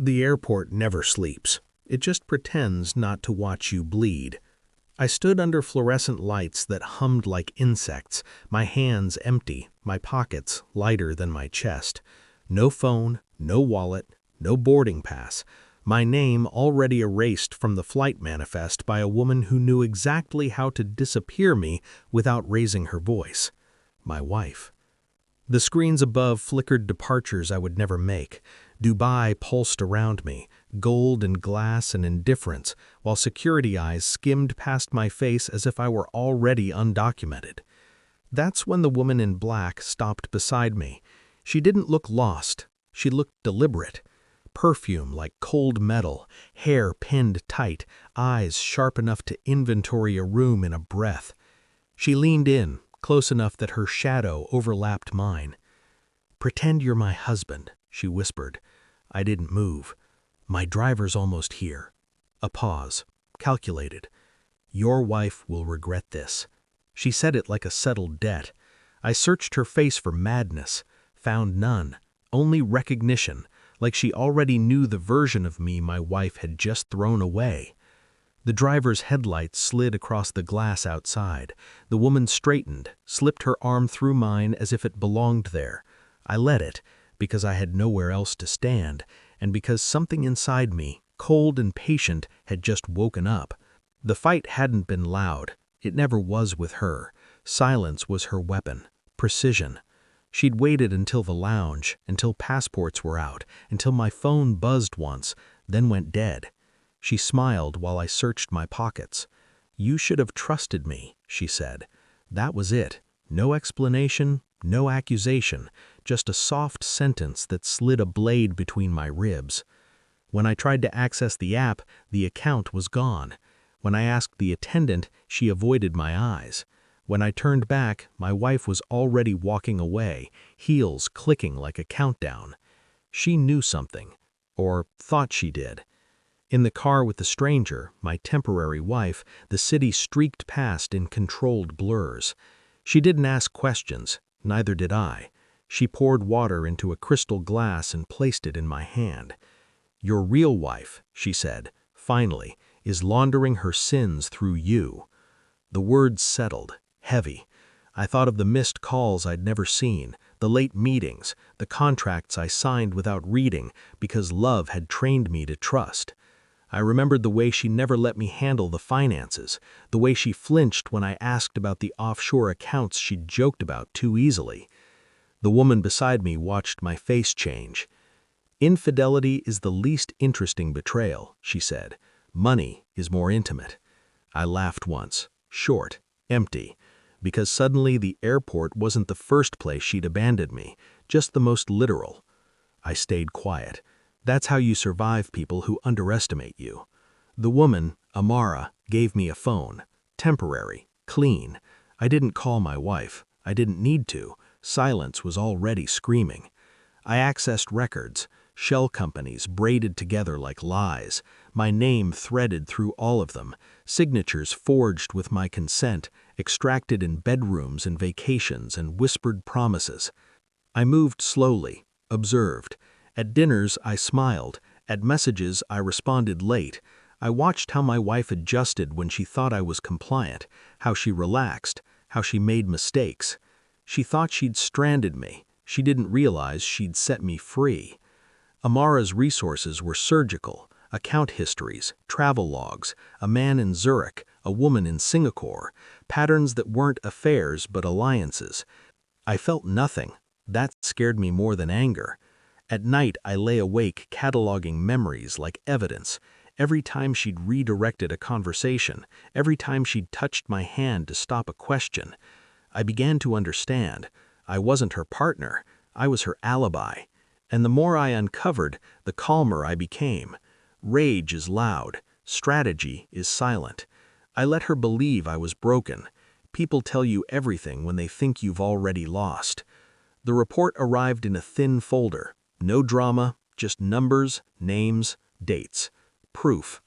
The airport never sleeps. It just pretends not to watch you bleed. I stood under fluorescent lights that hummed like insects, my hands empty, my pockets lighter than my chest. No phone, no wallet, no boarding pass. My name already erased from the flight manifest by a woman who knew exactly how to disappear me without raising her voice. My wife. The screens above flickered departures I would never make. Dubai pulsed around me, gold and glass and indifference, while security eyes skimmed past my face as if I were already undocumented. That's when the woman in black stopped beside me. She didn't look lost. She looked deliberate. Perfume like cold metal, hair pinned tight, eyes sharp enough to inventory a room in a breath. She leaned in, close enough that her shadow overlapped mine. "Pretend you're my husband," she whispered. I didn't move. "My driver's almost here." A pause, calculated. "Your wife will regret this." She said it like a settled debt. I searched her face for madness, found none, only recognition, like she already knew the version of me my wife had just thrown away. The driver's headlights slid across the glass outside. The woman straightened, slipped her arm through mine as if it belonged there. I let it, because I had nowhere else to stand, and because something inside me, cold and patient, had just woken up. The fight hadn't been loud. It never was with her. Silence was her weapon. Precision. She'd waited until the lounge, until passports were out, until my phone buzzed once, then went dead. She smiled while I searched my pockets. "You should have trusted me," she said. That was it. No explanation, no accusation, just a soft sentence that slid a blade between my ribs. When I tried to access the app, the account was gone. When I asked the attendant, she avoided my eyes. When I turned back, my wife was already walking away, heels clicking like a countdown. She knew something, or thought she did. In the car with the stranger, my temporary wife, the city streaked past in controlled blurs. She didn't ask questions, neither did I. She poured water into a crystal glass and placed it in my hand. "Your real wife," she said, finally, "is laundering her sins through you." The words settled, heavy. I thought of the missed calls I'd never seen, the late meetings, the contracts I signed without reading because love had trained me to trust. I remembered the way she never let me handle the finances, the way she flinched when I asked about the offshore accounts she'd joked about too easily. The woman beside me watched my face change. "Infidelity is the least interesting betrayal," she said. "Money is more intimate." I laughed once, short, empty, because suddenly the airport wasn't the first place she'd abandoned me, just the most literal. I stayed quiet. That's how you survive people who underestimate you. The woman, Amara, gave me a phone. Temporary, clean. I didn't call my wife. I didn't need to. Silence was already screaming. I accessed records, shell companies braided together like lies, my name threaded through all of them, signatures forged with my consent, extracted in bedrooms and vacations and whispered promises. I moved slowly, observed. At dinners, I smiled. At messages, I responded late. I watched how my wife adjusted when she thought I was compliant, how she relaxed, how she made mistakes. She thought she'd stranded me. She didn't realize she'd set me free. Amara's resources were surgical: account histories, travel logs, a man in Zurich, a woman in Singapore, patterns that weren't affairs but alliances. I felt nothing. That scared me more than anger. At night, I lay awake cataloging memories like evidence. Every time she'd redirected a conversation, every time she'd touched my hand to stop a question. I began to understand. I wasn't her partner. I was her alibi. And the more I uncovered, the calmer I became. Rage is loud. Strategy is silent. I let her believe I was broken. People tell you everything when they think you've already lost. The report arrived in a thin folder. No drama, just numbers, names, dates. Proof.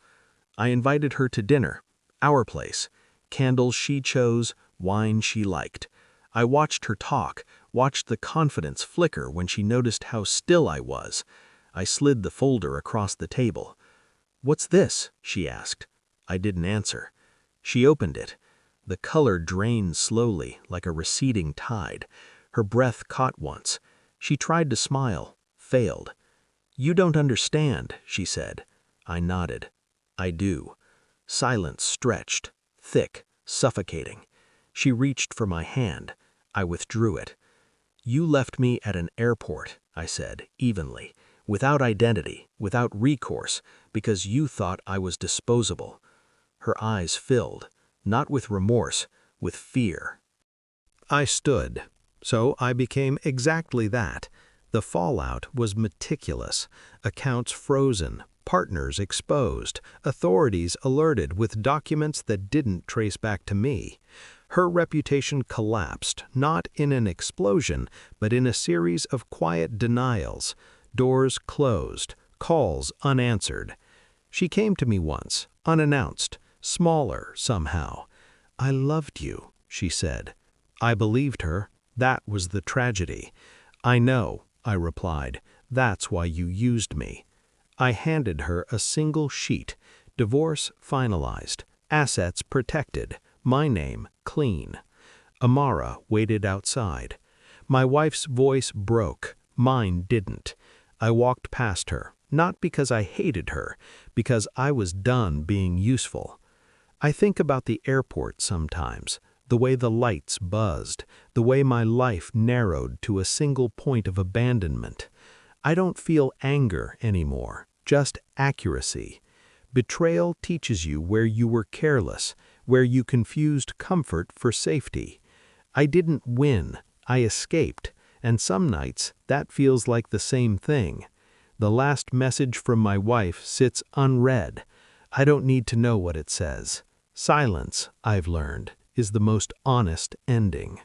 I invited her to dinner. Our place. Candles she chose, wine she liked. I watched her talk, watched the confidence flicker when she noticed how still I was. I slid the folder across the table. "What's this?" she asked. I didn't answer. She opened it. The color drained slowly, like a receding tide. Her breath caught once. She tried to smile, failed. "You don't understand," she said. I nodded. "I do." Silence stretched, thick, suffocating. She reached for my hand. I withdrew it. "You left me at an airport," I said, evenly, "without identity, without recourse, because you thought I was disposable." Her eyes filled, not with remorse, with fear. I stood. So I became exactly that. The fallout was meticulous. Accounts frozen, partners exposed, authorities alerted with documents that didn't trace back to me. Her reputation collapsed, not in an explosion, but in a series of quiet denials. Doors closed, calls unanswered. She came to me once, unannounced, smaller somehow. "I loved you," she said. I believed her. That was the tragedy. "I know," I replied. "That's why you used me." I handed her a single sheet. Divorce finalized. Assets protected. My name clean. Amara waited outside. My wife's voice broke. Mine didn't. I walked past her, not because I hated her, because I was done being useful. I think about the airport sometimes, the way the lights buzzed, the way my life narrowed to a single point of abandonment. I don't feel anger anymore, just accuracy. Betrayal teaches you where you were careless, where you confused comfort for safety. I didn't win, I escaped, and some nights that feels like the same thing. The last message from my wife sits unread. I don't need to know what it says. Silence, I've learned, is the most honest ending.